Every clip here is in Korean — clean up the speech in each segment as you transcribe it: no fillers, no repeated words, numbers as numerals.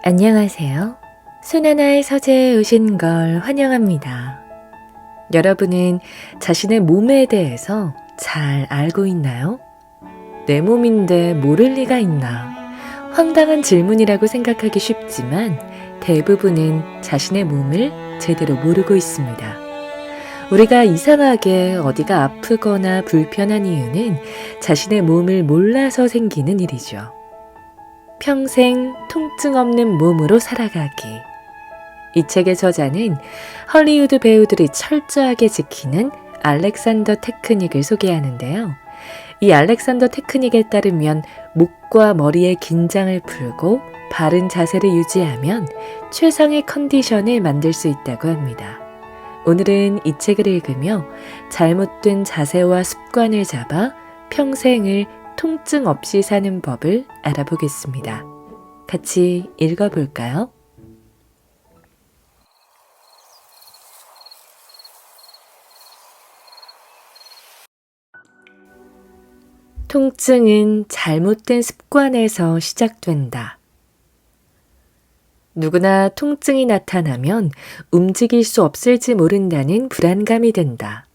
안녕하세요. 순하나의 서재에 오신 걸 환영합니다. 여러분은 자신의 몸에 대해서 잘 알고 있나요? 내 몸인데 모를 리가 있나? 황당한 질문이라고 생각하기 쉽지만 대부분은 자신의 몸을 제대로 모르고 있습니다. 우리가 이상하게 어디가 아프거나 불편한 이유는 자신의 몸을 몰라서 생기는 일이죠. 평생 통증 없는 몸으로 살아가기. 이 책의 저자는 헐리우드 배우들이 철저하게 지키는 알렉산더 테크닉을 소개하는데요. 이 알렉산더 테크닉에 따르면 목과 머리의 긴장을 풀고 바른 자세를 유지하면 최상의 컨디션을 만들 수 있다고 합니다. 오늘은 이 책을 읽으며 잘못된 자세와 습관을 잡아 평생을 통증 없이 사는 법을 알아보겠습니다. 같이 읽어볼까요? 통증은 잘못된 습관에서 시작된다. 누구나 통증이 나타나면 움직일 수 없을지 모른다는 불안감이 든다.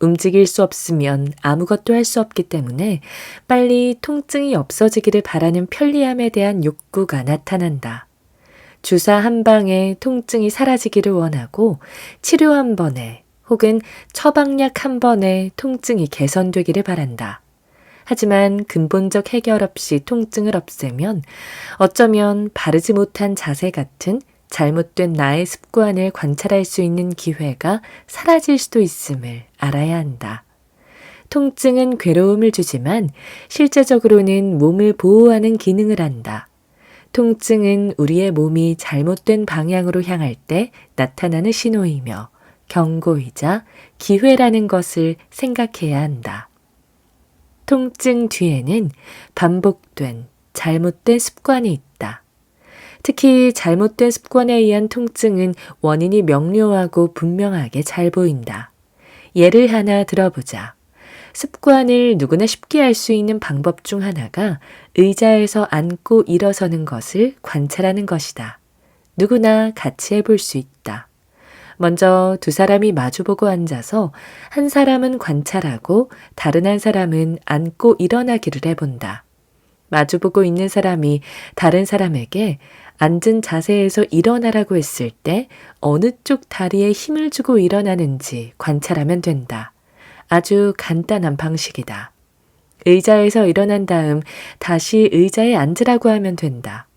움직일 수 없으면 아무것도 할 수 없기 때문에 빨리 통증이 없어지기를 바라는 편리함에 대한 욕구가 나타난다. 주사 한 방에 통증이 사라지기를 원하고 치료 한 번에 혹은 처방약 한 번에 통증이 개선되기를 바란다. 하지만 근본적 해결 없이 통증을 없애면 어쩌면 바르지 못한 자세 같은 잘못된 나의 습관을 관찰할 수 있는 기회가 사라질 수도 있음을 알아야 한다. 통증은 괴로움을 주지만 실제적으로는 몸을 보호하는 기능을 한다. 통증은 우리의 몸이 잘못된 방향으로 향할 때 나타나는 신호이며 경고이자 기회라는 것을 생각해야 한다. 통증 뒤에는 반복된 잘못된 습관이 있다. 특히 잘못된 습관에 의한 통증은 원인이 명료하고 분명하게 잘 보인다. 예를 하나 들어보자. 습관을 누구나 쉽게 할 수 있는 방법 중 하나가 의자에서 앉고 일어서는 것을 관찰하는 것이다. 누구나 같이 해볼 수 있다. 먼저 두 사람이 마주보고 앉아서 한 사람은 관찰하고 다른 한 사람은 앉고 일어나기를 해본다. 마주보고 있는 사람이 다른 사람에게 앉은 자세에서 일어나라고 했을 때 어느 쪽 다리에 힘을 주고 일어나는지 관찰하면 된다. 아주 간단한 방식이다. 의자에서 일어난 다음 다시 의자에 앉으라고 하면 된다.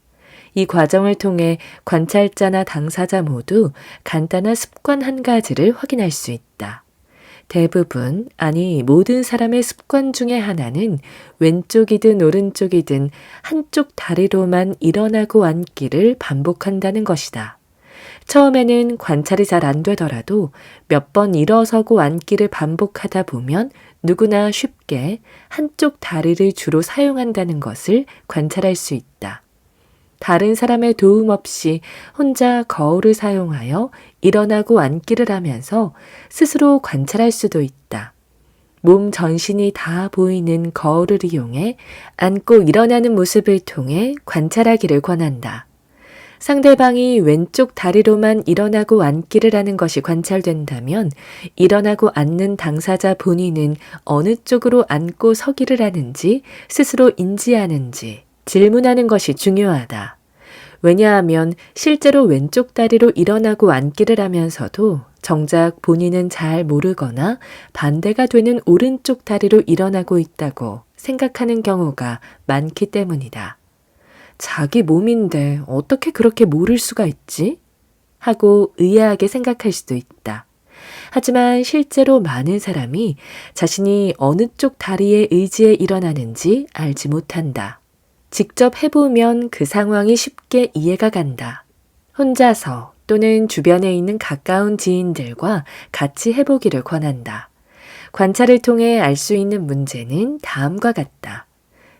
이 과정을 통해 관찰자나 당사자 모두 간단한 습관 한 가지를 확인할 수 있다. 대부분, 아니 모든 사람의 습관 중에 하나는 왼쪽이든 오른쪽이든 한쪽 다리로만 일어나고 앉기를 반복한다는 것이다. 처음에는 관찰이 잘 안 되더라도 몇 번 일어서고 앉기를 반복하다 보면 누구나 쉽게 한쪽 다리를 주로 사용한다는 것을 관찰할 수 있다. 다른 사람의 도움 없이 혼자 거울을 사용하여 일어나고 앉기를 하면서 스스로 관찰할 수도 있다. 몸 전신이 다 보이는 거울을 이용해 앉고 일어나는 모습을 통해 관찰하기를 권한다. 상대방이 왼쪽 다리로만 일어나고 앉기를 하는 것이 관찰된다면 일어나고 앉는 당사자 본인은 어느 쪽으로 앉고 서기를 하는지 스스로 인지하는지 질문하는 것이 중요하다. 왜냐하면 실제로 왼쪽 다리로 일어나고 앉기를 하면서도 정작 본인은 잘 모르거나 반대가 되는 오른쪽 다리로 일어나고 있다고 생각하는 경우가 많기 때문이다. 자기 몸인데 어떻게 그렇게 모를 수가 있지? 하고 의아하게 생각할 수도 있다. 하지만 실제로 많은 사람이 자신이 어느 쪽 다리에 의지해 일어나는지 알지 못한다. 직접 해보면 그 상황이 쉽게 이해가 간다. 혼자서 또는 주변에 있는 가까운 지인들과 같이 해보기를 권한다. 관찰을 통해 알 수 있는 문제는 다음과 같다.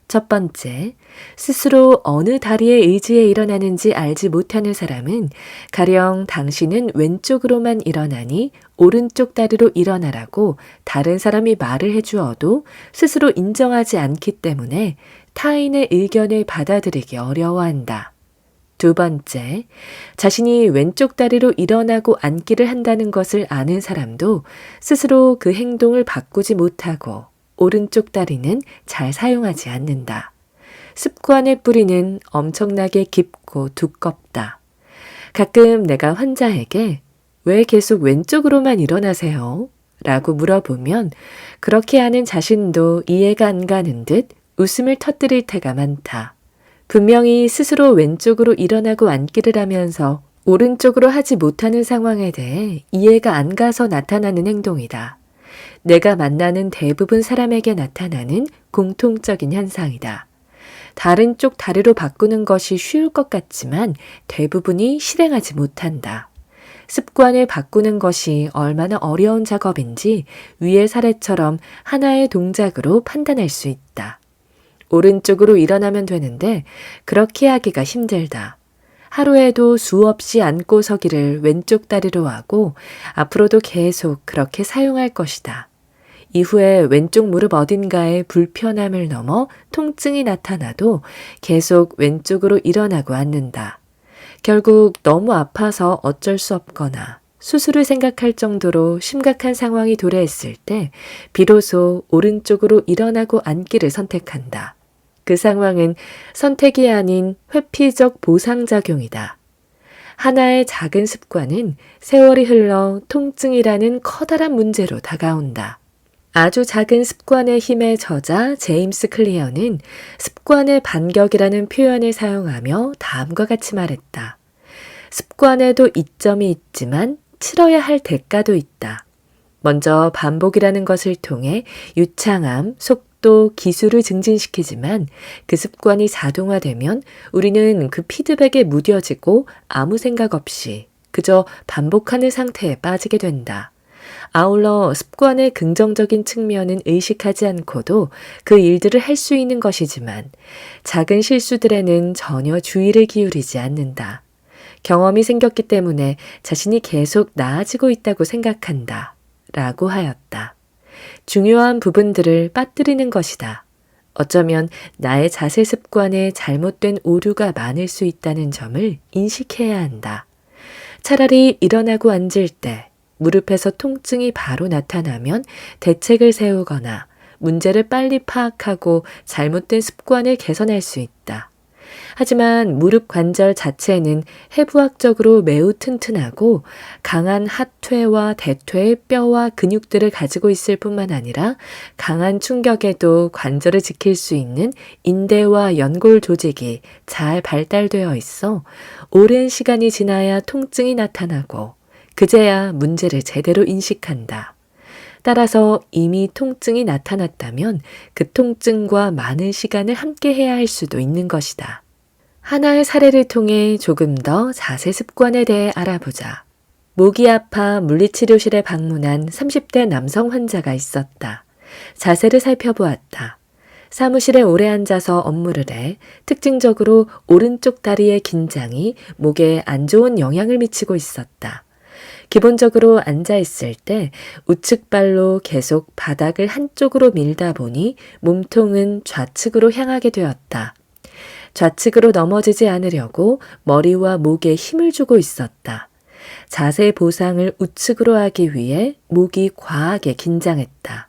첫 번째, 스스로 어느 다리에 의지해 일어나는지 알지 못하는 사람은 가령 당신은 왼쪽으로만 일어나니 오른쪽 다리로 일어나라고 다른 사람이 말을 해주어도 스스로 인정하지 않기 때문에 타인의 의견을 받아들이기 어려워한다. 두 번째, 자신이 왼쪽 다리로 일어나고 앉기를 한다는 것을 아는 사람도 스스로 그 행동을 바꾸지 못하고 오른쪽 다리는 잘 사용하지 않는다. 습관의 뿌리는 엄청나게 깊고 두껍다. 가끔 내가 환자에게 왜 계속 왼쪽으로만 일어나세요? 라고 물어보면 그렇게 하는 자신도 이해가 안 가는 듯 웃음을 터뜨릴 때가 많다. 분명히 스스로 왼쪽으로 일어나고 앉기를 하면서 오른쪽으로 하지 못하는 상황에 대해 이해가 안 가서 나타나는 행동이다. 내가 만나는 대부분 사람에게 나타나는 공통적인 현상이다. 다른 쪽 다리로 바꾸는 것이 쉬울 것 같지만 대부분이 실행하지 못한다. 습관을 바꾸는 것이 얼마나 어려운 작업인지 위의 사례처럼 하나의 동작으로 판단할 수 있다. 오른쪽으로 일어나면 되는데 그렇게 하기가 힘들다. 하루에도 수없이 앉고 서기를 왼쪽 다리로 하고 앞으로도 계속 그렇게 사용할 것이다. 이후에 왼쪽 무릎 어딘가에 불편함을 넘어 통증이 나타나도 계속 왼쪽으로 일어나고 앉는다. 결국 너무 아파서 어쩔 수 없거나 수술을 생각할 정도로 심각한 상황이 도래했을 때 비로소 오른쪽으로 일어나고 앉기를 선택한다. 그 상황은 선택이 아닌 회피적 보상작용이다. 하나의 작은 습관은 세월이 흘러 통증이라는 커다란 문제로 다가온다. 아주 작은 습관의 힘에 젖아 제임스 클리어는 습관의 반격이라는 표현을 사용하며 다음과 같이 말했다. 습관에도 이점이 있지만 치러야 할 대가도 있다. 먼저 반복이라는 것을 통해 유창함, 속도, 기술을 증진시키지만 그 습관이 자동화되면 우리는 그 피드백에 무뎌지고 아무 생각 없이 그저 반복하는 상태에 빠지게 된다. 아울러 습관의 긍정적인 측면은 의식하지 않고도 그 일들을 할 수 있는 것이지만 작은 실수들에는 전혀 주의를 기울이지 않는다. 경험이 생겼기 때문에 자신이 계속 나아지고 있다고 생각한다. 라고 하였다. 중요한 부분들을 빠뜨리는 것이다. 어쩌면 나의 자세 습관에 잘못된 오류가 많을 수 있다는 점을 인식해야 한다. 차라리 일어나고 앉을 때 무릎에서 통증이 바로 나타나면 대책을 세우거나 문제를 빨리 파악하고 잘못된 습관을 개선할 수 있다. 하지만 무릎 관절 자체는 해부학적으로 매우 튼튼하고 강한 하퇴와 대퇴의 뼈와 근육들을 가지고 있을 뿐만 아니라 강한 충격에도 관절을 지킬 수 있는 인대와 연골 조직이 잘 발달되어 있어 오랜 시간이 지나야 통증이 나타나고 그제야 문제를 제대로 인식한다. 따라서 이미 통증이 나타났다면 그 통증과 많은 시간을 함께 해야 할 수도 있는 것이다. 하나의 사례를 통해 조금 더 자세 습관에 대해 알아보자. 목이 아파 물리치료실에 방문한 30대 남성 환자가 있었다. 자세를 살펴보았다. 사무실에 오래 앉아서 업무를 해 특징적으로 오른쪽 다리의 긴장이 목에 안 좋은 영향을 미치고 있었다. 기본적으로 앉아있을 때 우측발로 계속 바닥을 한쪽으로 밀다 보니 몸통은 좌측으로 향하게 되었다. 좌측으로 넘어지지 않으려고 머리와 목에 힘을 주고 있었다. 자세 보상을 우측으로 하기 위해 목이 과하게 긴장했다.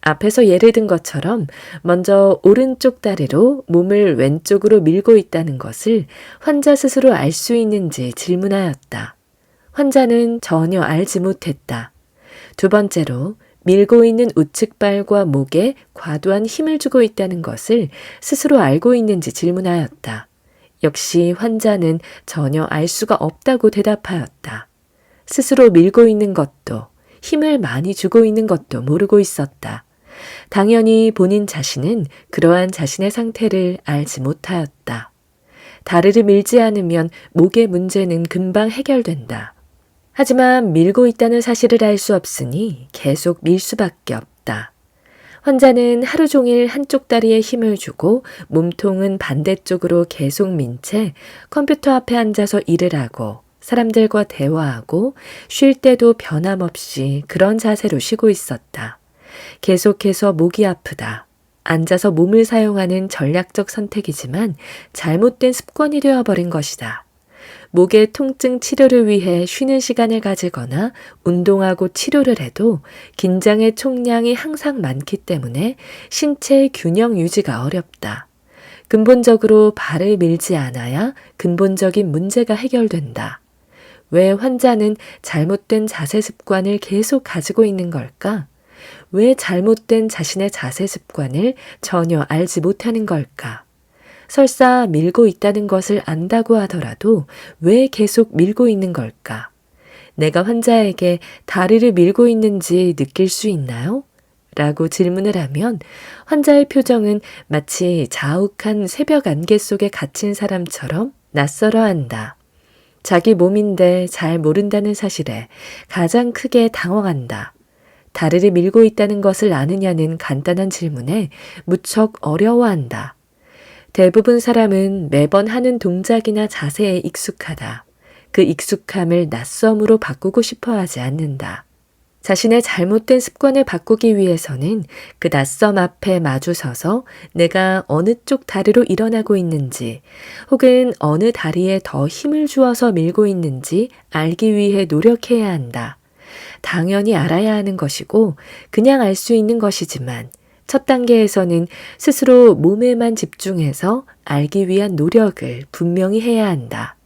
앞에서 예를 든 것처럼 먼저 오른쪽 다리로 몸을 왼쪽으로 밀고 있다는 것을 환자 스스로 알 수 있는지 질문하였다. 환자는 전혀 알지 못했다. 두 번째로 밀고 있는 우측발과 목에 과도한 힘을 주고 있다는 것을 스스로 알고 있는지 질문하였다. 역시 환자는 전혀 알 수가 없다고 대답하였다. 스스로 밀고 있는 것도 힘을 많이 주고 있는 것도 모르고 있었다. 당연히 본인 자신은 그러한 자신의 상태를 알지 못하였다. 다리를 밀지 않으면 목의 문제는 금방 해결된다. 하지만 밀고 있다는 사실을 알 수 없으니 계속 밀 수밖에 없다. 환자는 하루 종일 한쪽 다리에 힘을 주고 몸통은 반대쪽으로 계속 민 채 컴퓨터 앞에 앉아서 일을 하고 사람들과 대화하고 쉴 때도 변함없이 그런 자세로 쉬고 있었다. 계속해서 목이 아프다. 앉아서 몸을 사용하는 전략적 선택이지만 잘못된 습관이 되어버린 것이다. 목의 통증 치료를 위해 쉬는 시간을 가지거나 운동하고 치료를 해도 긴장의 총량이 항상 많기 때문에 신체의 균형 유지가 어렵다. 근본적으로 발을 밀지 않아야 근본적인 문제가 해결된다. 왜 환자는 잘못된 자세 습관을 계속 가지고 있는 걸까? 왜 잘못된 자신의 자세 습관을 전혀 알지 못하는 걸까? 설사 밀고 있다는 것을 안다고 하더라도 왜 계속 밀고 있는 걸까? 내가 환자에게 다리를 밀고 있는지 느낄 수 있나요? 라고 질문을 하면 환자의 표정은 마치 자욱한 새벽 안개 속에 갇힌 사람처럼 낯설어 한다. 자기 몸인데 잘 모른다는 사실에 가장 크게 당황한다. 다리를 밀고 있다는 것을 아느냐는 간단한 질문에 무척 어려워한다. 대부분 사람은 매번 하는 동작이나 자세에 익숙하다. 그 익숙함을 낯섦으로 바꾸고 싶어 하지 않는다. 자신의 잘못된 습관을 바꾸기 위해서는 그 낯섦 앞에 마주서서 내가 어느 쪽 다리로 일어나고 있는지 혹은 어느 다리에 더 힘을 주어서 밀고 있는지 알기 위해 노력해야 한다. 당연히 알아야 하는 것이고 그냥 알 수 있는 것이지만 첫 단계에서는 스스로 몸에만 집중해서 알기 위한 노력을 분명히 해야 한다.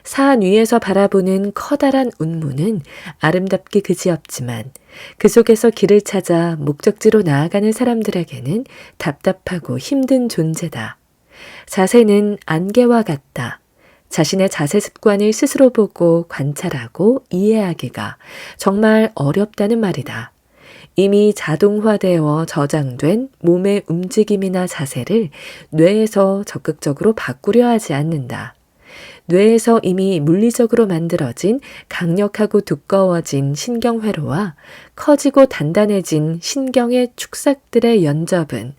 산 위에서 바라보는 커다란 운무는 아름답기 그지없지만 그 속에서 길을 찾아 목적지로 나아가는 사람들에게는 답답하고 힘든 존재다. 자세는 안개와 같다. 자신의 자세 습관을 스스로 보고 관찰하고 이해하기가 정말 어렵다는 말이다. 이미 자동화되어 저장된 몸의 움직임이나 자세를 뇌에서 적극적으로 바꾸려 하지 않는다. 뇌에서 이미 물리적으로 만들어진 강력하고 두꺼워진 신경회로와 커지고 단단해진 신경의 축삭들의 연접은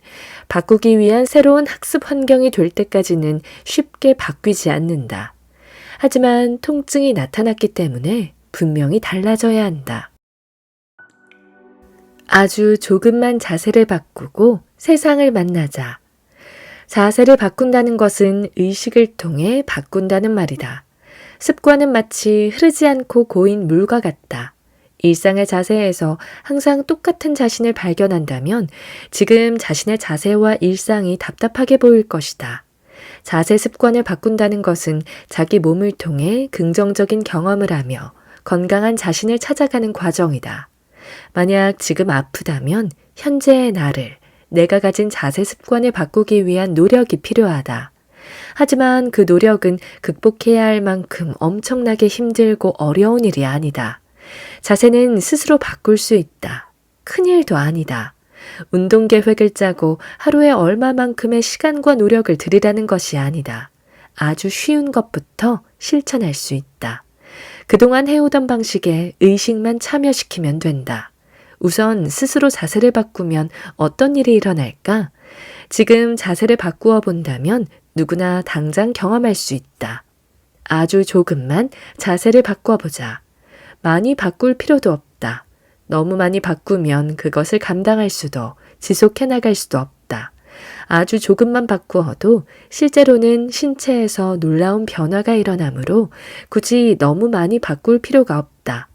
바꾸기 위한 새로운 학습 환경이 될 때까지는 쉽게 바뀌지 않는다. 하지만 통증이 나타났기 때문에 분명히 달라져야 한다. 아주 조금만 자세를 바꾸고 세상을 만나자. 자세를 바꾼다는 것은 의식을 통해 바꾼다는 말이다. 습관은 마치 흐르지 않고 고인 물과 같다. 일상의 자세에서 항상 똑같은 자신을 발견한다면 지금 자신의 자세와 일상이 답답하게 보일 것이다. 자세 습관을 바꾼다는 것은 자기 몸을 통해 긍정적인 경험을 하며 건강한 자신을 찾아가는 과정이다. 만약 지금 아프다면 현재의 나를 내가 가진 자세 습관을 바꾸기 위한 노력이 필요하다. 하지만 그 노력은 극복해야 할 만큼 엄청나게 힘들고 어려운 일이 아니다. 자세는 스스로 바꿀 수 있다. 큰일도 아니다. 운동 계획을 짜고 하루에 얼마만큼의 시간과 노력을 들이라는 것이 아니다. 아주 쉬운 것부터 실천할 수 있다. 그동안 해오던 방식에 의식만 참여시키면 된다. 우선 스스로 자세를 바꾸면 어떤 일이 일어날까? 지금 자세를 바꾸어 본다면 누구나 당장 경험할 수 있다. 아주 조금만 자세를 바꿔보자. 많이 바꿀 필요도 없다. 너무 많이 바꾸면 그것을 감당할 수도 지속해 나갈 수도 없다. 아주 조금만 바꾸어도 실제로는 신체에서 놀라운 변화가 일어나므로 굳이 너무 많이 바꿀 필요가 없다.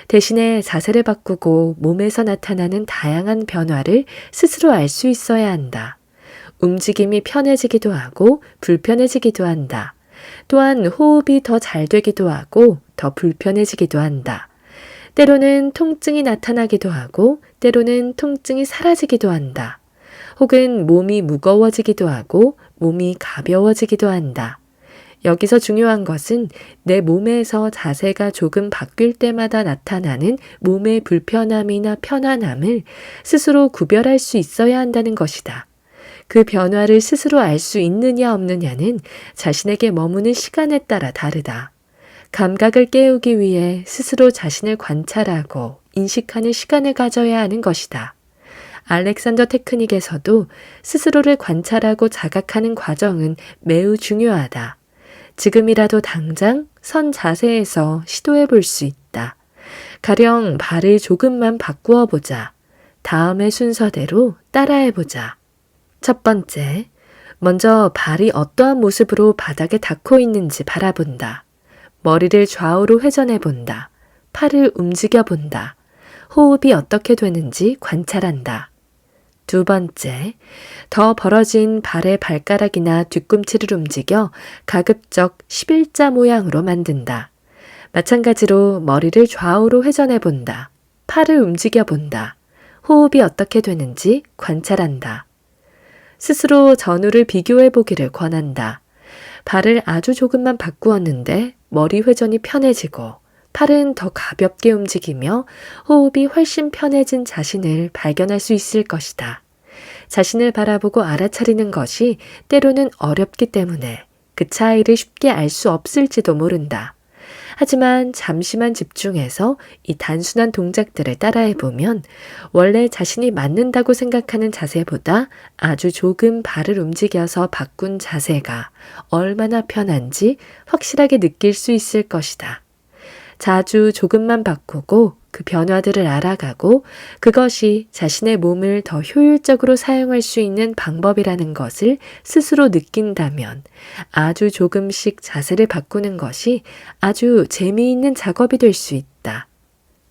대신에 자세를 바꾸고 몸에서 나타나는 다양한 변화를 스스로 알 수 있어야 한다. 움직임이 편해지기도 하고 불편해지기도 한다. 또한 호흡이 더 잘 되기도 하고 더 불편해지기도 한다. 때로는 통증이 나타나기도 하고 때로는 통증이 사라지기도 한다. 혹은 몸이 무거워지기도 하고 몸이 가벼워지기도 한다. 여기서 중요한 것은 내 몸에서 자세가 조금 바뀔 때마다 나타나는 몸의 불편함이나 편안함을 스스로 구별할 수 있어야 한다는 것이다. 그 변화를 스스로 알 수 있느냐 없느냐는 자신에게 머무는 시간에 따라 다르다. 감각을 깨우기 위해 스스로 자신을 관찰하고 인식하는 시간을 가져야 하는 것이다. 알렉산더 테크닉에서도 스스로를 관찰하고 자각하는 과정은 매우 중요하다. 지금이라도 당장 선 자세에서 시도해 볼 수 있다. 가령 발을 조금만 바꾸어 보자. 다음의 순서대로 따라해 보자. 첫 번째, 먼저 발이 어떠한 모습으로 바닥에 닿고 있는지 바라본다. 머리를 좌우로 회전해 본다. 팔을 움직여 본다. 호흡이 어떻게 되는지 관찰한다. 두 번째, 더 벌어진 발의 발가락이나 뒤꿈치를 움직여 가급적 11자 모양으로 만든다. 마찬가지로 머리를 좌우로 회전해 본다. 팔을 움직여 본다. 호흡이 어떻게 되는지 관찰한다. 스스로 전후를 비교해 보기를 권한다. 발을 아주 조금만 바꾸었는데 머리 회전이 편해지고 팔은 더 가볍게 움직이며 호흡이 훨씬 편해진 자신을 발견할 수 있을 것이다. 자신을 바라보고 알아차리는 것이 때로는 어렵기 때문에 그 차이를 쉽게 알 수 없을지도 모른다. 하지만 잠시만 집중해서 이 단순한 동작들을 따라해보면 원래 자신이 맞는다고 생각하는 자세보다 아주 조금 발을 움직여서 바꾼 자세가 얼마나 편한지 확실하게 느낄 수 있을 것이다. 자주 조금만 바꾸고 그 변화들을 알아가고 그것이 자신의 몸을 더 효율적으로 사용할 수 있는 방법이라는 것을 스스로 느낀다면 아주 조금씩 자세를 바꾸는 것이 아주 재미있는 작업이 될 수 있다.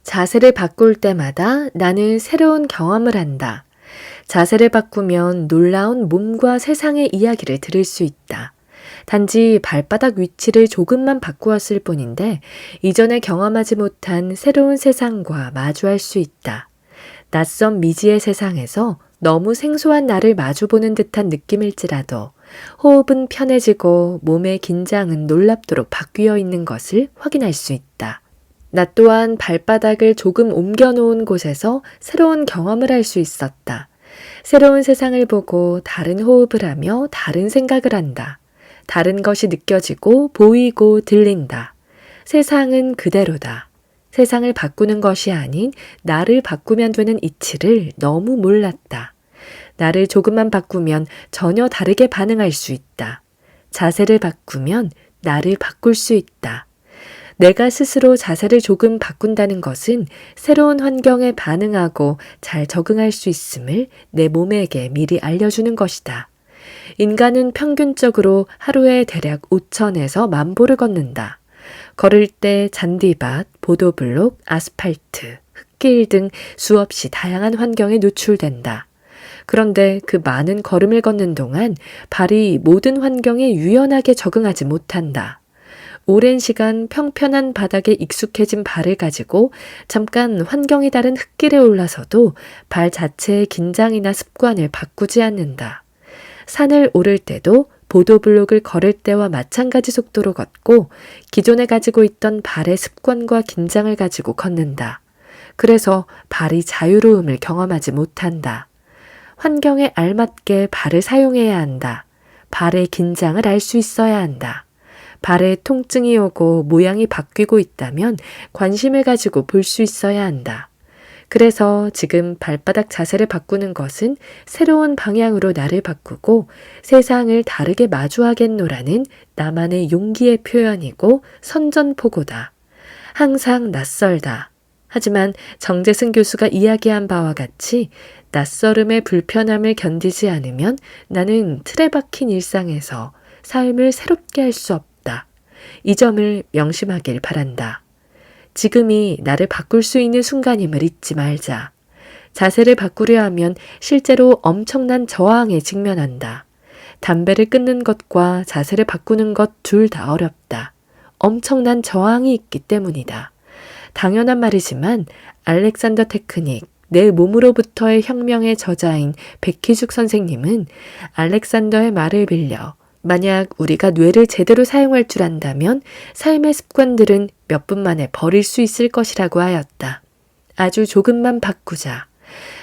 자세를 바꿀 때마다 나는 새로운 경험을 한다. 자세를 바꾸면 놀라운 몸과 세상의 이야기를 들을 수 있다. 단지 발바닥 위치를 조금만 바꾸었을 뿐인데 이전에 경험하지 못한 새로운 세상과 마주할 수 있다. 낯선 미지의 세상에서 너무 생소한 나를 마주보는 듯한 느낌일지라도 호흡은 편해지고 몸의 긴장은 놀랍도록 바뀌어 있는 것을 확인할 수 있다. 나 또한 발바닥을 조금 옮겨 놓은 곳에서 새로운 경험을 할 수 있었다. 새로운 세상을 보고 다른 호흡을 하며 다른 생각을 한다. 다른 것이 느껴지고 보이고 들린다. 세상은 그대로다. 세상을 바꾸는 것이 아닌 나를 바꾸면 되는 이치를 너무 몰랐다. 나를 조금만 바꾸면 전혀 다르게 반응할 수 있다. 자세를 바꾸면 나를 바꿀 수 있다. 내가 스스로 자세를 조금 바꾼다는 것은 새로운 환경에 반응하고 잘 적응할 수 있음을 내 몸에게 미리 알려주는 것이다. 인간은 평균적으로 하루에 대략 5,000에서 10,000보를 걷는다. 걸을 때 잔디밭, 보도블록, 아스팔트, 흙길 등 수없이 다양한 환경에 노출된다. 그런데 그 많은 걸음을 걷는 동안 발이 모든 환경에 유연하게 적응하지 못한다. 오랜 시간 평편한 바닥에 익숙해진 발을 가지고 잠깐 환경이 다른 흙길에 올라서도 발 자체의 긴장이나 습관을 바꾸지 않는다. 산을 오를 때도 보도블록을 걸을 때와 마찬가지 속도로 걷고 기존에 가지고 있던 발의 습관과 긴장을 가지고 걷는다. 그래서 발이 자유로움을 경험하지 못한다. 환경에 알맞게 발을 사용해야 한다. 발의 긴장을 알 수 있어야 한다. 발에 통증이 오고 모양이 바뀌고 있다면 관심을 가지고 볼 수 있어야 한다. 그래서 지금 발바닥 자세를 바꾸는 것은 새로운 방향으로 나를 바꾸고 세상을 다르게 마주하겠노라는 나만의 용기의 표현이고 선전포고다. 항상 낯설다. 하지만 정재승 교수가 이야기한 바와 같이 낯설음의 불편함을 견디지 않으면 나는 틀에 박힌 일상에서 삶을 새롭게 할 수 없다. 이 점을 명심하길 바란다. 지금이 나를 바꿀 수 있는 순간임을 잊지 말자. 자세를 바꾸려 하면 실제로 엄청난 저항에 직면한다. 담배를 끊는 것과 자세를 바꾸는 것 둘 다 어렵다. 엄청난 저항이 있기 때문이다. 당연한 말이지만 알렉산더 테크닉, 내 몸으로부터의 혁명의 저자인 백희죽 선생님은 알렉산더의 말을 빌려 만약 우리가 뇌를 제대로 사용할 줄 안다면 삶의 습관들은 몇 분 만에 버릴 수 있을 것이라고 하였다. 아주 조금만 바꾸자.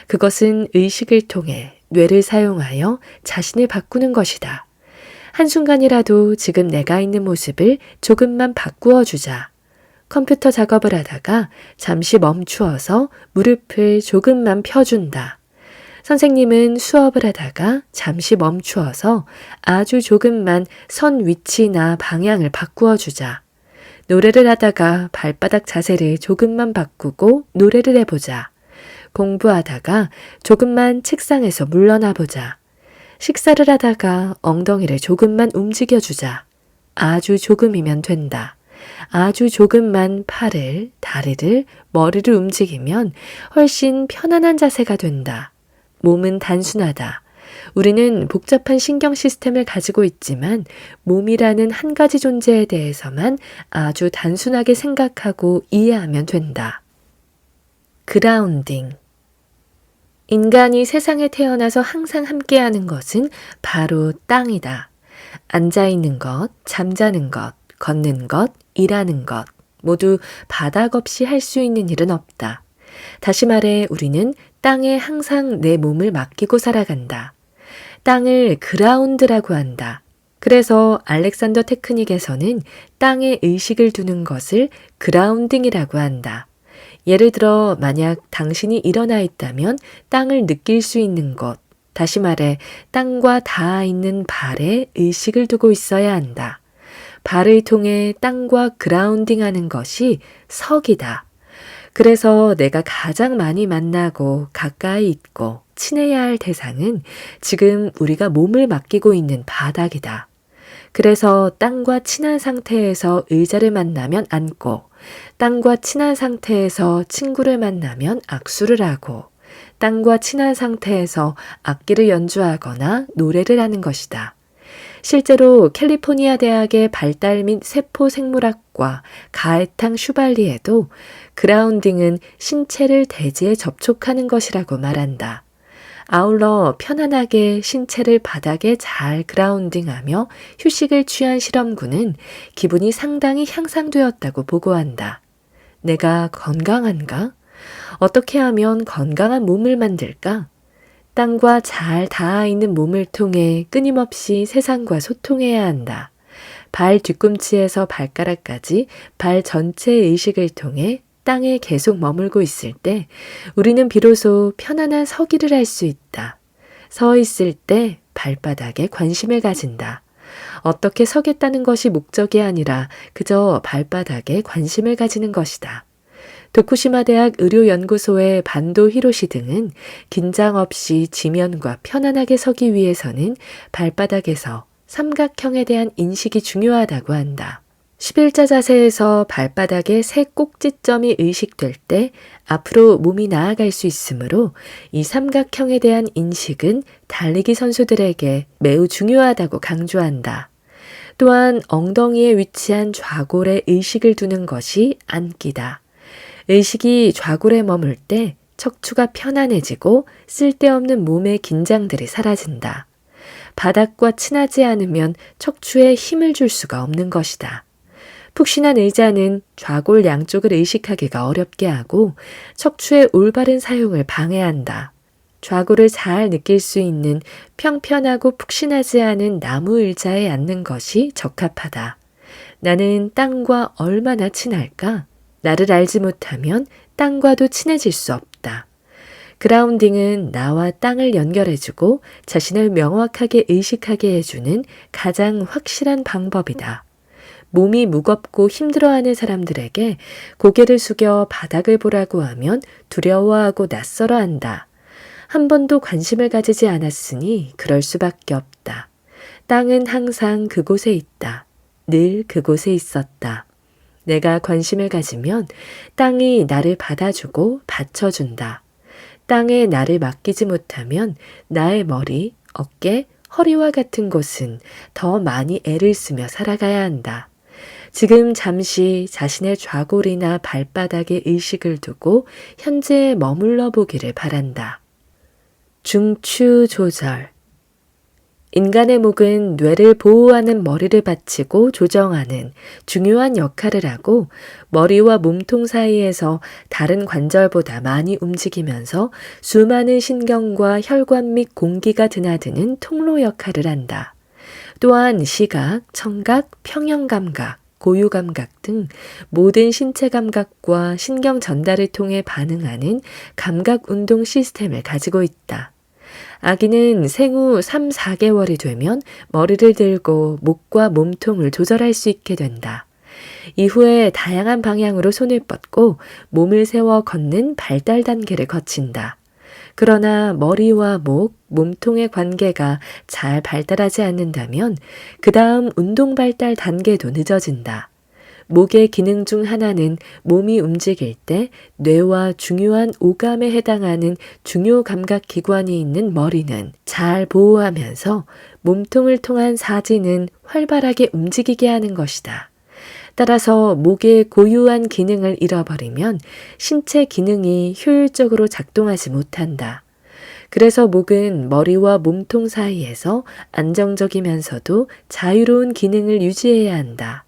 그것은 의식을 통해 뇌를 사용하여 자신을 바꾸는 것이다. 한순간이라도 지금 내가 있는 모습을 조금만 바꾸어 주자. 컴퓨터 작업을 하다가 잠시 멈추어서 무릎을 조금만 펴준다. 선생님은 수업을 하다가 잠시 멈추어서 아주 조금만 선 위치나 방향을 바꾸어 주자. 노래를 하다가 발바닥 자세를 조금만 바꾸고 노래를 해보자. 공부하다가 조금만 책상에서 물러나 보자. 식사를 하다가 엉덩이를 조금만 움직여주자. 아주 조금이면 된다. 아주 조금만 팔을, 다리를, 머리를 움직이면 훨씬 편안한 자세가 된다. 몸은 단순하다. 우리는 복잡한 신경 시스템을 가지고 있지만 몸이라는 한 가지 존재에 대해서만 아주 단순하게 생각하고 이해하면 된다. 그라운딩. 인간이 세상에 태어나서 항상 함께하는 것은 바로 땅이다. 앉아있는 것, 잠자는 것, 걷는 것, 일하는 것, 모두 바닥 없이 할 수 있는 일은 없다. 다시 말해 우리는 땅에 항상 내 몸을 맡기고 살아간다. 땅을 그라운드라고 한다. 그래서 알렉산더 테크닉에서는 땅에 의식을 두는 것을 그라운딩이라고 한다. 예를 들어 만약 당신이 일어나 있다면 땅을 느낄 수 있는 곳, 다시 말해 땅과 닿아 있는 발에 의식을 두고 있어야 한다. 발을 통해 땅과 그라운딩하는 것이 석이다. 그래서 내가 가장 많이 만나고 가까이 있고 친해야 할 대상은 지금 우리가 몸을 맡기고 있는 바닥이다. 그래서 땅과 친한 상태에서 의자를 만나면 앉고, 땅과 친한 상태에서 친구를 만나면 악수를 하고, 땅과 친한 상태에서 악기를 연주하거나 노래를 하는 것이다. 실제로 캘리포니아 대학의 발달 및 세포 생물학과 가에탕 슈발리에도 그라운딩은 신체를 대지에 접촉하는 것이라고 말한다. 아울러 편안하게 신체를 바닥에 잘 그라운딩하며 휴식을 취한 실험군은 기분이 상당히 향상되었다고 보고한다. 내가 건강한가? 어떻게 하면 건강한 몸을 만들까? 땅과 잘 닿아 있는 몸을 통해 끊임없이 세상과 소통해야 한다. 발 뒤꿈치에서 발가락까지 발 전체의 의식을 통해 땅에 계속 머물고 있을 때 우리는 비로소 편안한 서기를 할 수 있다. 서 있을 때 발바닥에 관심을 가진다. 어떻게 서겠다는 것이 목적이 아니라 그저 발바닥에 관심을 가지는 것이다. 도쿠시마 대학 의료연구소의 반도 히로시 등은 긴장 없이 지면과 편안하게 서기 위해서는 발바닥에서 삼각형에 대한 인식이 중요하다고 한다. 11자 자세에서 발바닥의 세 꼭지점이 의식될 때 앞으로 몸이 나아갈 수 있으므로 이 삼각형에 대한 인식은 달리기 선수들에게 매우 중요하다고 강조한다. 또한 엉덩이에 위치한 좌골에 의식을 두는 것이 앉기다. 의식이 좌골에 머물 때 척추가 편안해지고 쓸데없는 몸의 긴장들이 사라진다. 바닥과 친하지 않으면 척추에 힘을 줄 수가 없는 것이다. 푹신한 의자는 좌골 양쪽을 의식하기가 어렵게 하고 척추의 올바른 사용을 방해한다. 좌골을 잘 느낄 수 있는 평편하고 푹신하지 않은 나무 의자에 앉는 것이 적합하다. 나는 땅과 얼마나 친할까? 나를 알지 못하면 땅과도 친해질 수 없다. 그라운딩은 나와 땅을 연결해주고 자신을 명확하게 의식하게 해주는 가장 확실한 방법이다. 몸이 무겁고 힘들어하는 사람들에게 고개를 숙여 바닥을 보라고 하면 두려워하고 낯설어한다. 한 번도 관심을 가지지 않았으니 그럴 수밖에 없다. 땅은 항상 그곳에 있다. 늘 그곳에 있었다. 내가 관심을 가지면 땅이 나를 받아주고 받쳐준다. 땅에 나를 맡기지 못하면 나의 머리, 어깨, 허리와 같은 곳은 더 많이 애를 쓰며 살아가야 한다. 지금 잠시 자신의 좌골이나 발바닥에 의식을 두고 현재에 머물러 보기를 바란다. 중추 조절. 인간의 목은 뇌를 보호하는 머리를 받치고 조정하는 중요한 역할을 하고 머리와 몸통 사이에서 다른 관절보다 많이 움직이면서 수많은 신경과 혈관 및 공기가 드나드는 통로 역할을 한다. 또한 시각, 청각, 평형감각, 고유감각 등 모든 신체 감각과 신경 전달을 통해 반응하는 감각 운동 시스템을 가지고 있다. 아기는 생후 3, 4개월이 되면 머리를 들고 목과 몸통을 조절할 수 있게 된다. 이후에 다양한 방향으로 손을 뻗고 몸을 세워 걷는 발달 단계를 거친다. 그러나 머리와 목, 몸통의 관계가 잘 발달하지 않는다면 그 다음 운동 발달 단계도 늦어진다. 목의 기능 중 하나는 몸이 움직일 때 뇌와 중요한 오감에 해당하는 중요 감각 기관이 있는 머리는 잘 보호하면서 몸통을 통한 사지는 활발하게 움직이게 하는 것이다. 따라서 목의 고유한 기능을 잃어버리면 신체 기능이 효율적으로 작동하지 못한다. 그래서 목은 머리와 몸통 사이에서 안정적이면서도 자유로운 기능을 유지해야 한다.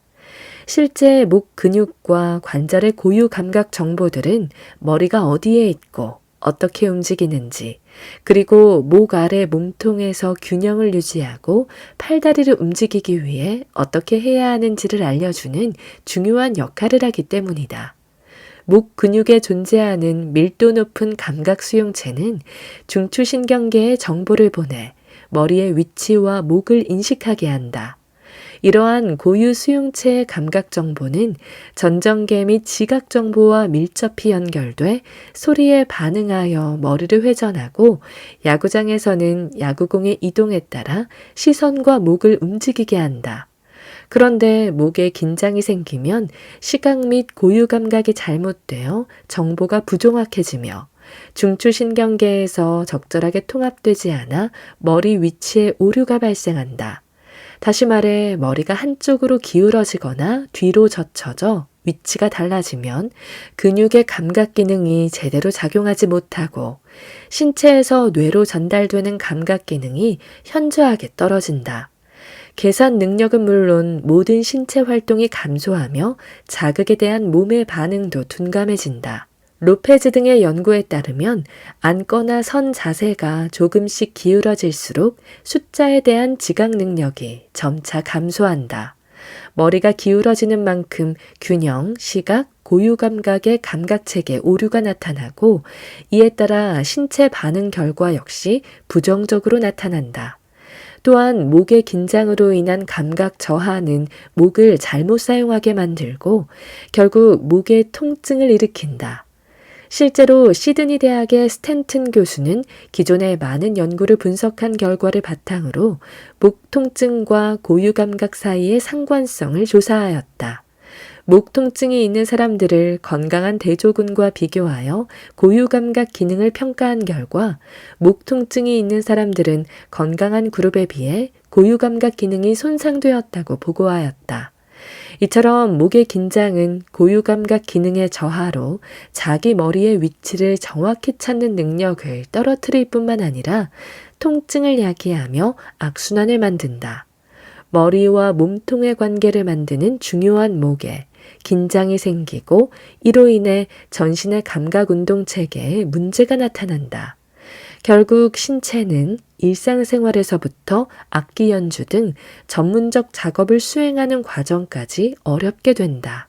실제 목 근육과 관절의 고유 감각 정보들은 머리가 어디에 있고 어떻게 움직이는지, 그리고 목 아래 몸통에서 균형을 유지하고 팔다리를 움직이기 위해 어떻게 해야 하는지를 알려주는 중요한 역할을 하기 때문이다. 목 근육에 존재하는 밀도 높은 감각 수용체는 중추신경계에 정보를 보내 머리의 위치와 목을 인식하게 한다. 이러한 고유 수용체의 감각 정보는 전정계 및 지각 정보와 밀접히 연결돼 소리에 반응하여 머리를 회전하고 야구장에서는 야구공의 이동에 따라 시선과 목을 움직이게 한다. 그런데 목에 긴장이 생기면 시각 및 고유 감각이 잘못되어 정보가 부정확해지며 중추신경계에서 적절하게 통합되지 않아 머리 위치에 오류가 발생한다. 다시 말해 머리가 한쪽으로 기울어지거나 뒤로 젖혀져 위치가 달라지면 근육의 감각 기능이 제대로 작용하지 못하고 신체에서 뇌로 전달되는 감각 기능이 현저하게 떨어진다. 계산 능력은 물론 모든 신체 활동이 감소하며 자극에 대한 몸의 반응도 둔감해진다. 로페즈 등의 연구에 따르면 앉거나 선 자세가 조금씩 기울어질수록 숫자에 대한 지각 능력이 점차 감소한다. 머리가 기울어지는 만큼 균형, 시각, 고유 감각의 감각체계에 오류가 나타나고 이에 따라 신체 반응 결과 역시 부정적으로 나타난다. 또한 목의 긴장으로 인한 감각 저하는 목을 잘못 사용하게 만들고 결국 목의 통증을 일으킨다. 실제로 시드니 대학의 스탠튼 교수는 기존의 많은 연구를 분석한 결과를 바탕으로 목 통증과 고유 감각 사이의 상관성을 조사하였다. 목 통증이 있는 사람들을 건강한 대조군과 비교하여 고유 감각 기능을 평가한 결과 목 통증이 있는 사람들은 건강한 그룹에 비해 고유 감각 기능이 손상되었다고 보고하였다. 이처럼 목의 긴장은 고유 감각 기능의 저하로 자기 머리의 위치를 정확히 찾는 능력을 떨어뜨릴 뿐만 아니라 통증을 야기하며 악순환을 만든다. 머리와 몸통의 관계를 만드는 중요한 목에 긴장이 생기고 이로 인해 전신의 감각 운동 체계에 문제가 나타난다. 결국 신체는 일상생활에서부터 악기 연주 등 전문적 작업을 수행하는 과정까지 어렵게 된다.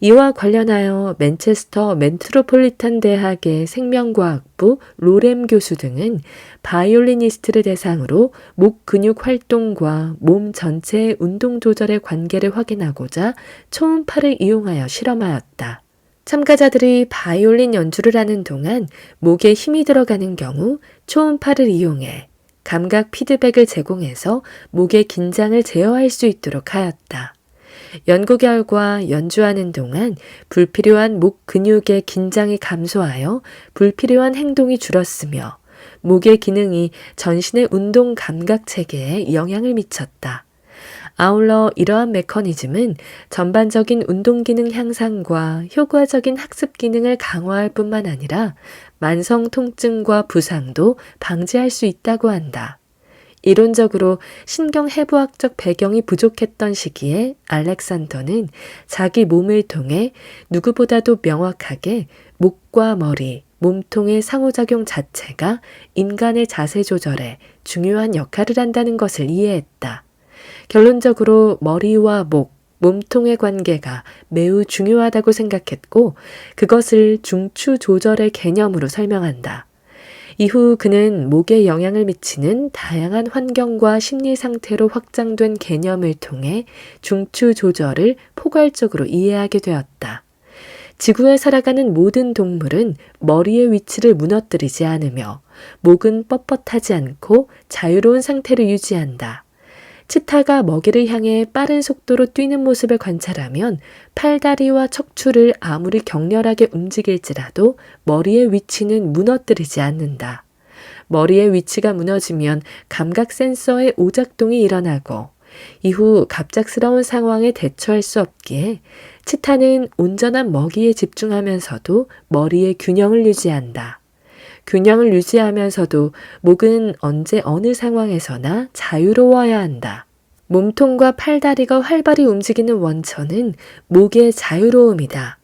이와 관련하여 맨체스터 메트로폴리탄 대학의 생명과학부 로렘 교수 등은 바이올리니스트를 대상으로 목 근육 활동과 몸 전체의 운동 조절의 관계를 확인하고자 초음파를 이용하여 실험하였다. 참가자들이 바이올린 연주를 하는 동안 목에 힘이 들어가는 경우 초음파를 이용해 감각 피드백을 제공해서 목의 긴장을 제어할 수 있도록 하였다. 연구 결과 연주하는 동안 불필요한 목 근육의 긴장이 감소하여 불필요한 행동이 줄었으며 목의 기능이 전신의 운동 감각 체계에 영향을 미쳤다. 아울러 이러한 메커니즘은 전반적인 운동 기능 향상과 효과적인 학습 기능을 강화할 뿐만 아니라 만성 통증과 부상도 방지할 수 있다고 한다. 이론적으로 신경해부학적 배경이 부족했던 시기에 알렉산더는 자기 몸을 통해 누구보다도 명확하게 목과 머리, 몸통의 상호작용 자체가 인간의 자세 조절에 중요한 역할을 한다는 것을 이해했다. 결론적으로 머리와 목, 몸통의 관계가 매우 중요하다고 생각했고 그것을 중추 조절의 개념으로 설명한다. 이후 그는 목에 영향을 미치는 다양한 환경과 심리 상태로 확장된 개념을 통해 중추 조절을 포괄적으로 이해하게 되었다. 지구에 살아가는 모든 동물은 머리의 위치를 무너뜨리지 않으며 목은 뻣뻣하지 않고 자유로운 상태를 유지한다. 치타가 먹이를 향해 빠른 속도로 뛰는 모습을 관찰하면 팔다리와 척추를 아무리 격렬하게 움직일지라도 머리의 위치는 무너뜨리지 않는다. 머리의 위치가 무너지면 감각 센서의 오작동이 일어나고 이후 갑작스러운 상황에 대처할 수 없기에 치타는 온전한 먹이에 집중하면서도 머리의 균형을 유지한다. 균형을 유지하면서도 목은 언제 어느 상황에서나 자유로워야 한다. 몸통과 팔다리가 활발히 움직이는 원천은 목의 자유로움이다.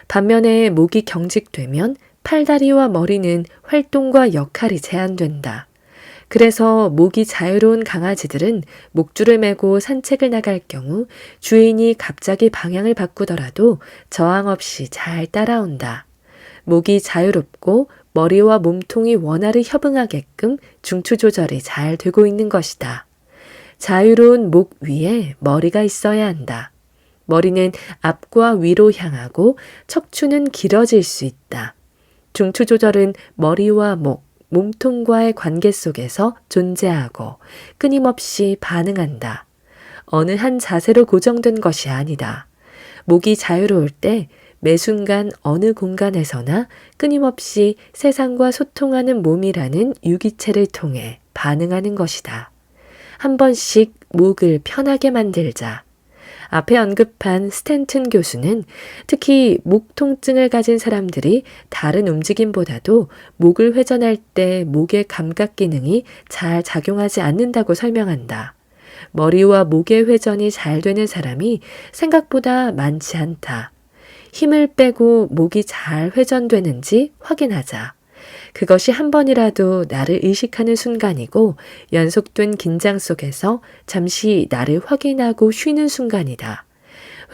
반면에 목이 경직되면 팔다리와 머리는 활동과 역할이 제한된다. 그래서 목이 자유로운 강아지들은 목줄을 메고 산책을 나갈 경우 주인이 갑자기 방향을 바꾸더라도 저항 없이 잘 따라온다. 목이 자유롭고 머리와 몸통이 원활히 협응하게끔 중추 조절이 잘 되고 있는 것이다. 자유로운 목 위에 머리가 있어야 한다. 머리는 앞과 위로 향하고 척추는 길어질 수 있다. 중추 조절은 머리와 목, 몸통과의 관계 속에서 존재하고 끊임없이 반응한다. 어느 한 자세로 고정된 것이 아니다. 목이 자유로울 때 매 순간 어느 공간에서나 끊임없이 세상과 소통하는 몸이라는 유기체를 통해 반응하는 것이다. 한 번씩 목을 편하게 만들자. 앞에 언급한 스탠튼 교수는 특히 목 통증을 가진 사람들이 다른 움직임보다도 목을 회전할 때 목의 감각 기능이 잘 작용하지 않는다고 설명한다. 머리와 목의 회전이 잘 되는 사람이 생각보다 많지 않다. 힘을 빼고 목이 잘 회전되는지 확인하자. 그것이 한 번이라도 나를 의식하는 순간이고 연속된 긴장 속에서 잠시 나를 확인하고 쉬는 순간이다.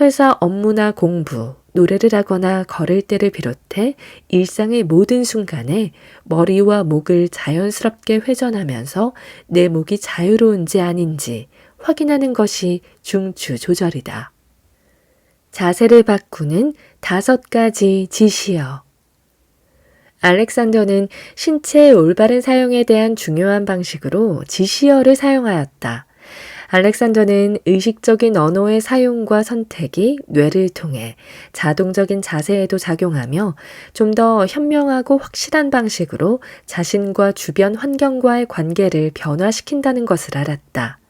회사 업무나 공부, 노래를 하거나 걸을 때를 비롯해 일상의 모든 순간에 머리와 목을 자연스럽게 회전하면서 내 목이 자유로운지 아닌지 확인하는 것이 중추 조절이다. 자세를 바꾸는 5가지 지시어. 알렉산더는 신체의 올바른 사용에 대한 중요한 방식으로 지시어를 사용하였다. 알렉산더는 의식적인 언어의 사용과 선택이 뇌를 통해 자동적인 자세에도 작용하며 좀 더 현명하고 확실한 방식으로 자신과 주변 환경과의 관계를 변화시킨다는 것을 알았다.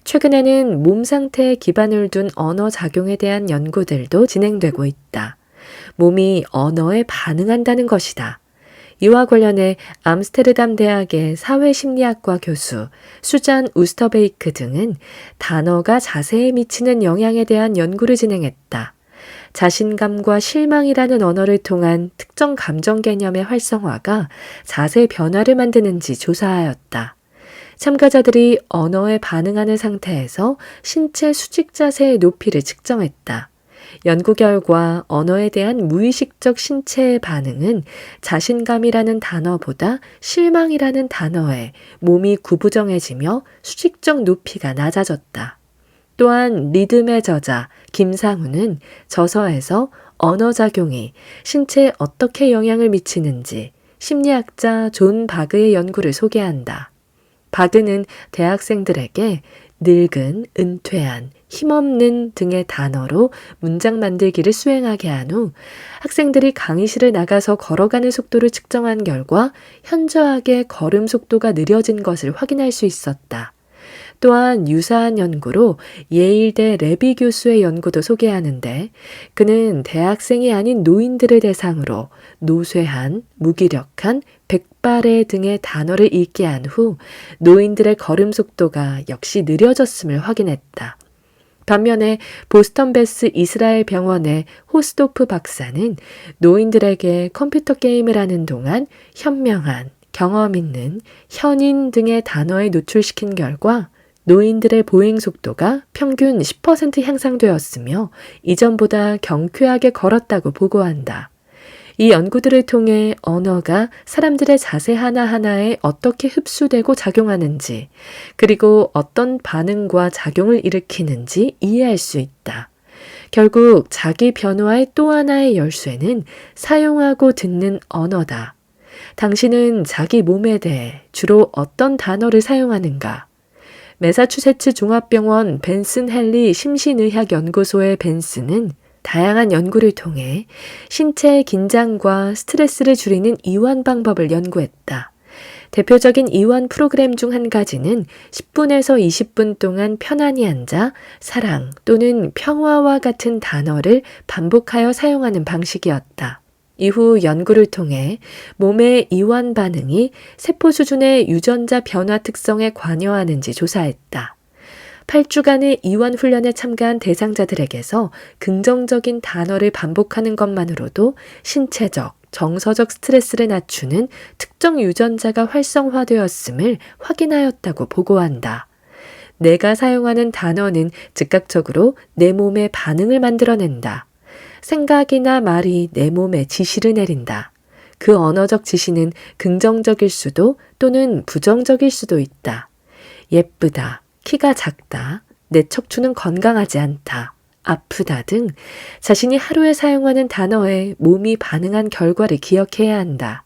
최근에는 몸 상태에 기반을 둔 언어 작용에 대한 연구들도 진행되고 있다. 몸이 언어에 반응한다는 것이다. 이와 관련해 암스테르담 대학의 사회심리학과 교수 수잔 우스터베이크 등은 단어가 자세에 미치는 영향에 대한 연구를 진행했다. 자신감과 실망이라는 언어를 통한 특정 감정 개념의 활성화가 자세 변화를 만드는지 조사하였다. 참가자들이 언어에 반응하는 상태에서 신체 수직 자세의 높이를 측정했다. 연구 결과 언어에 대한 무의식적 신체의 반응은 자신감이라는 단어보다 실망이라는 단어에 몸이 구부정해지며 수직적 높이가 낮아졌다. 또한 리듬의 저자 김상우는 저서에서 언어작용이 신체에 어떻게 영향을 미치는지 심리학자 존 바그의 연구를 소개한다. 바그는 대학생들에게 늙은, 은퇴한, 힘없는 등의 단어로 문장 만들기를 수행하게 한 후 학생들이 강의실을 나가서 걸어가는 속도를 측정한 결과 현저하게 걸음 속도가 느려진 것을 확인할 수 있었다. 또한 유사한 연구로 예일대 레비 교수의 연구도 소개하는데 그는 대학생이 아닌 노인들을 대상으로 노쇠한, 무기력한, 백발의 등의 단어를 읽게 한 후 노인들의 걸음 속도가 역시 느려졌음을 확인했다. 반면에 보스턴 베스 이스라엘 병원의 호스도프 박사는 노인들에게 컴퓨터 게임을 하는 동안 현명한, 경험 있는, 현인 등의 단어에 노출시킨 결과 노인들의 보행 속도가 평균 10% 향상되었으며 이전보다 경쾌하게 걸었다고 보고한다. 이 연구들을 통해 언어가 사람들의 자세 하나하나에 어떻게 흡수되고 작용하는지, 그리고 어떤 반응과 작용을 일으키는지 이해할 수 있다. 결국 자기 변화의 또 하나의 열쇠는 사용하고 듣는 언어다. 당신은 자기 몸에 대해 주로 어떤 단어를 사용하는가? 매사추세츠 종합병원 벤슨 헨리 심신의학연구소의 벤슨은 다양한 연구를 통해 신체의 긴장과 스트레스를 줄이는 이완 방법을 연구했다. 대표적인 이완 프로그램 중 한 가지는 10분에서 20분 동안 편안히 앉아 사랑 또는 평화와 같은 단어를 반복하여 사용하는 방식이었다. 이후 연구를 통해 몸의 이완 반응이 세포 수준의 유전자 변화 특성에 관여하는지 조사했다. 8주간의 이완 훈련에 참가한 대상자들에게서 긍정적인 단어를 반복하는 것만으로도 신체적, 정서적 스트레스를 낮추는 특정 유전자가 활성화되었음을 확인하였다고 보고한다. 내가 사용하는 단어는 즉각적으로 내 몸의 반응을 만들어낸다. 생각이나 말이 내 몸에 지시를 내린다. 그 언어적 지시는 긍정적일 수도 또는 부정적일 수도 있다. 예쁘다, 키가 작다, 내 척추는 건강하지 않다, 아프다 등 자신이 하루에 사용하는 단어에 몸이 반응한 결과를 기억해야 한다.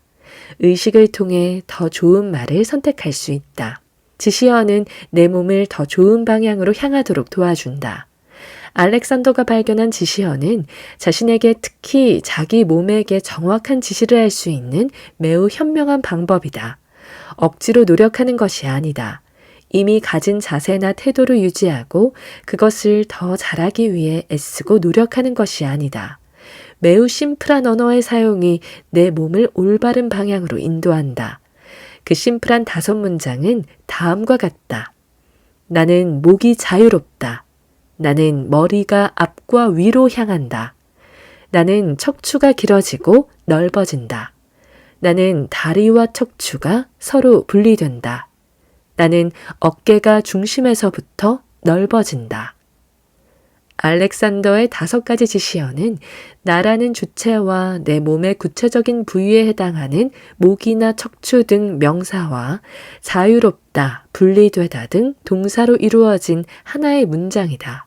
의식을 통해 더 좋은 말을 선택할 수 있다. 지시어는 내 몸을 더 좋은 방향으로 향하도록 도와준다. 알렉산더가 발견한 지시어는 자신에게 특히 자기 몸에게 정확한 지시를 할 수 있는 매우 현명한 방법이다. 억지로 노력하는 것이 아니다. 이미 가진 자세나 태도를 유지하고 그것을 더 잘하기 위해 애쓰고 노력하는 것이 아니다. 매우 심플한 언어의 사용이 내 몸을 올바른 방향으로 인도한다. 그 심플한 5문장은 다음과 같다. 나는 목이 자유롭다. 나는 머리가 앞과 위로 향한다. 나는 척추가 길어지고 넓어진다. 나는 다리와 척추가 서로 분리된다. 나는 어깨가 중심에서부터 넓어진다. 알렉산더의 5가지 지시어는 나라는 주체와 내 몸의 구체적인 부위에 해당하는 목이나 척추 등 명사와 자유롭다, 분리되다 등 동사로 이루어진 하나의 문장이다.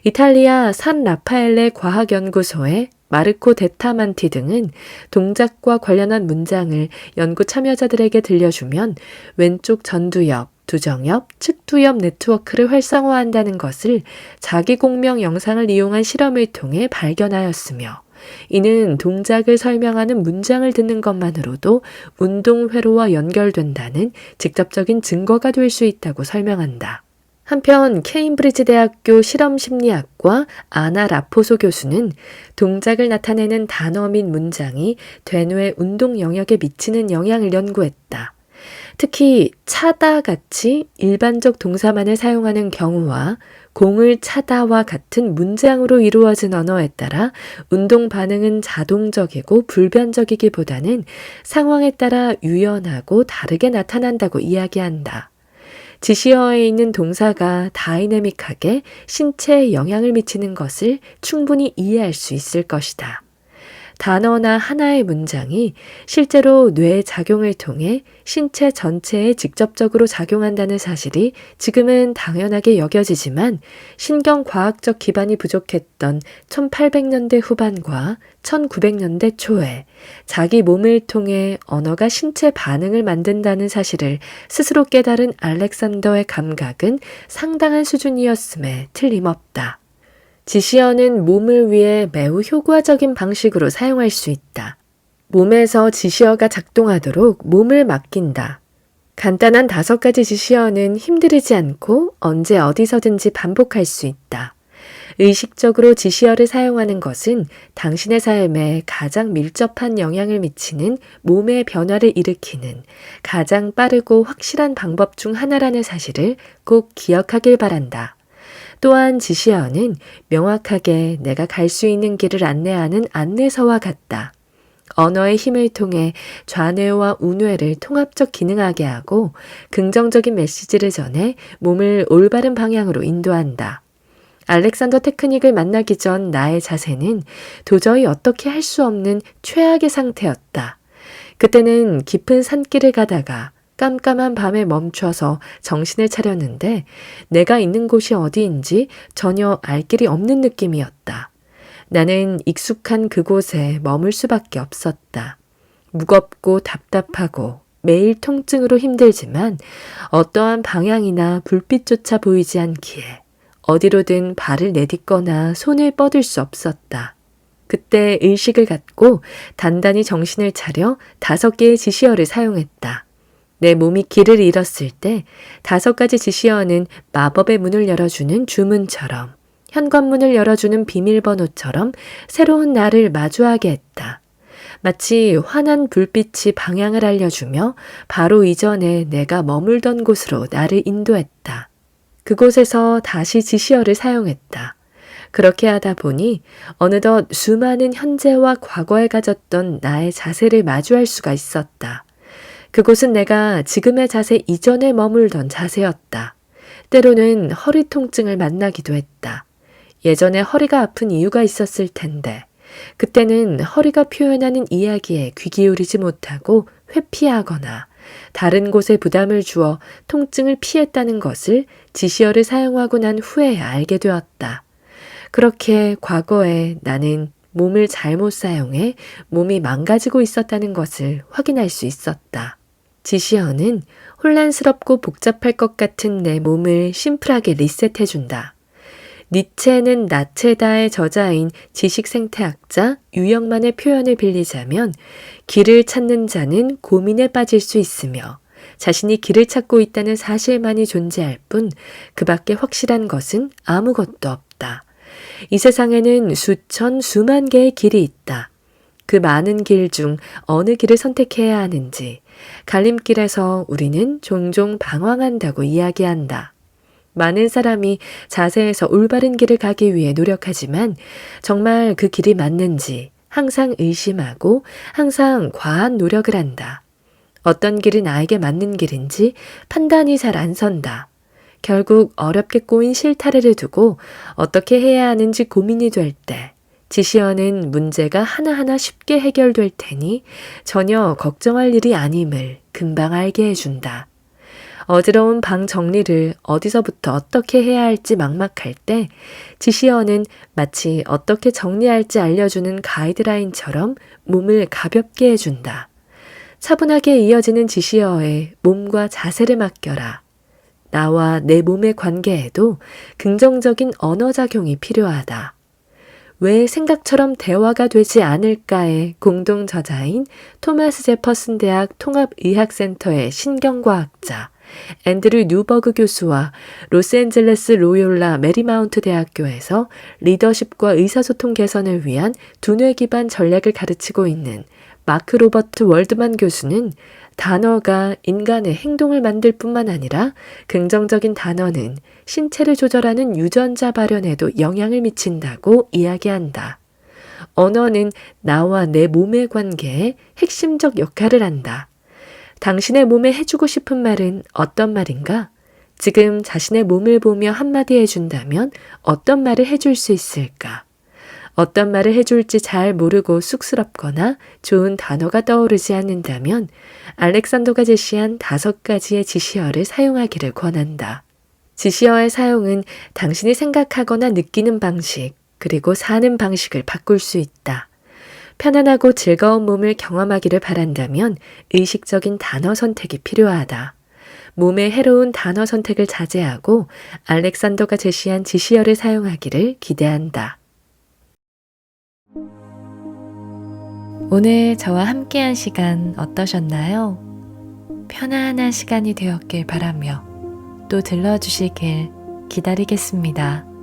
이탈리아 산 라파엘레 과학연구소의 마르코 데타만티 등은 동작과 관련한 문장을 연구 참여자들에게 들려주면 왼쪽 전두엽, 두정엽, 측두엽 네트워크를 활성화한다는 것을 자기 공명 영상을 이용한 실험을 통해 발견하였으며 이는 동작을 설명하는 문장을 듣는 것만으로도 운동 회로와 연결된다는 직접적인 증거가 될 수 있다고 설명한다. 한편 케임브리지 대학교 실험심리학과 아나 라포소 교수는 동작을 나타내는 단어 및 문장이 되뇌 운동 영역에 미치는 영향을 연구했다. 특히 차다 같이 일반적 동사만을 사용하는 경우와 공을 차다와 같은 문장으로 이루어진 언어에 따라 운동 반응은 자동적이고 불변적이기보다는 상황에 따라 유연하고 다르게 나타난다고 이야기한다. 지시어에 있는 동사가 다이내믹하게 신체에 영향을 미치는 것을 충분히 이해할 수 있을 것이다. 단어나 하나의 문장이 실제로 뇌의 작용을 통해 신체 전체에 직접적으로 작용한다는 사실이 지금은 당연하게 여겨지지만 신경과학적 기반이 부족했던 1800년대 후반과 1900년대 초에 자기 몸을 통해 언어가 신체 반응을 만든다는 사실을 스스로 깨달은 알렉산더의 감각은 상당한 수준이었음에 틀림없다. 지시어는 몸을 위해 매우 효과적인 방식으로 사용할 수 있다. 몸에서 지시어가 작동하도록 몸을 맡긴다. 간단한 5가지 지시어는 힘들이지 않고 언제 어디서든지 반복할 수 있다. 의식적으로 지시어를 사용하는 것은 당신의 삶에 가장 밀접한 영향을 미치는 몸의 변화를 일으키는 가장 빠르고 확실한 방법 중 하나라는 사실을 꼭 기억하길 바란다. 또한 지시어는 명확하게 내가 갈 수 있는 길을 안내하는 안내서와 같다. 언어의 힘을 통해 좌뇌와 우뇌를 통합적 기능하게 하고 긍정적인 메시지를 전해 몸을 올바른 방향으로 인도한다. 알렉산더 테크닉을 만나기 전 나의 자세는 도저히 어떻게 할 수 없는 최악의 상태였다. 그때는 깊은 산길을 가다가 깜깜한 밤에 멈춰서 정신을 차렸는데 내가 있는 곳이 어디인지 전혀 알 길이 없는 느낌이었다. 나는 익숙한 그곳에 머물 수밖에 없었다. 무겁고 답답하고 매일 통증으로 힘들지만 어떠한 방향이나 불빛조차 보이지 않기에 어디로든 발을 내딛거나 손을 뻗을 수 없었다. 그때 의식을 갖고 단단히 정신을 차려 5개의 지시어를 사용했다. 내 몸이 길을 잃었을 때 5가지 지시어는 마법의 문을 열어주는 주문처럼, 현관문을 열어주는 비밀번호처럼 새로운 나를 마주하게 했다. 마치 환한 불빛이 방향을 알려주며 바로 이전에 내가 머물던 곳으로 나를 인도했다. 그곳에서 다시 지시어를 사용했다. 그렇게 하다 보니 어느덧 수많은 현재와 과거에 가졌던 나의 자세를 마주할 수가 있었다. 그곳은 내가 지금의 자세 이전에 머물던 자세였다. 때로는 허리 통증을 만나기도 했다. 예전에 허리가 아픈 이유가 있었을 텐데 그때는 허리가 표현하는 이야기에 귀 기울이지 못하고 회피하거나 다른 곳에 부담을 주어 통증을 피했다는 것을 지시어를 사용하고 난 후에 알게 되었다. 그렇게 과거에 나는 몸을 잘못 사용해 몸이 망가지고 있었다는 것을 확인할 수 있었다. 지시어는 혼란스럽고 복잡할 것 같은 내 몸을 심플하게 리셋해준다. 니체는 나체다의 저자인 지식생태학자 유영만의 표현을 빌리자면 길을 찾는 자는 고민에 빠질 수 있으며 자신이 길을 찾고 있다는 사실만이 존재할 뿐 그 밖에 확실한 것은 아무것도 없다. 이 세상에는 수천, 수만 개의 길이 있다. 그 많은 길 중 어느 길을 선택해야 하는지 갈림길에서 우리는 종종 방황한다고 이야기한다. 많은 사람이 자세에서 올바른 길을 가기 위해 노력하지만 정말 그 길이 맞는지 항상 의심하고 항상 과한 노력을 한다. 어떤 길이 나에게 맞는 길인지 판단이 잘 안 선다. 결국 어렵게 꼬인 실타래를 두고 어떻게 해야 하는지 고민이 될 때 지시어는 문제가 하나하나 쉽게 해결될 테니 전혀 걱정할 일이 아님을 금방 알게 해준다. 어지러운 방 정리를 어디서부터 어떻게 해야 할지 막막할 때 지시어는 마치 어떻게 정리할지 알려주는 가이드라인처럼 몸을 가볍게 해준다. 차분하게 이어지는 지시어에 몸과 자세를 맡겨라. 나와 내 몸의 관계에도 긍정적인 언어작용이 필요하다. 왜 생각처럼 대화가 되지 않을까의 공동 저자인 토마스 제퍼슨 대학 통합의학센터의 신경과학자 앤드류 뉴버그 교수와 로스앤젤레스 로욜라 메리마운트 대학교에서 리더십과 의사소통 개선을 위한 두뇌 기반 전략을 가르치고 있는 마크 로버트 월드만 교수는 단어가 인간의 행동을 만들 뿐만 아니라 긍정적인 단어는 신체를 조절하는 유전자 발현에도 영향을 미친다고 이야기한다. 언어는 나와 내 몸의 관계에 핵심적 역할을 한다. 당신의 몸에 해주고 싶은 말은 어떤 말인가? 지금 자신의 몸을 보며 한마디 해준다면 어떤 말을 해줄 수 있을까? 어떤 말을 해줄지 잘 모르고 쑥스럽거나 좋은 단어가 떠오르지 않는다면 알렉산더가 제시한 5가지의 지시어를 사용하기를 권한다. 지시어의 사용은 당신이 생각하거나 느끼는 방식, 그리고 사는 방식을 바꿀 수 있다. 편안하고 즐거운 몸을 경험하기를 바란다면 의식적인 단어 선택이 필요하다. 몸에 해로운 단어 선택을 자제하고 알렉산더가 제시한 지시어를 사용하기를 기대한다. 오늘 저와 함께한 시간 어떠셨나요? 편안한 시간이 되었길 바라며 또 들러주시길 기다리겠습니다.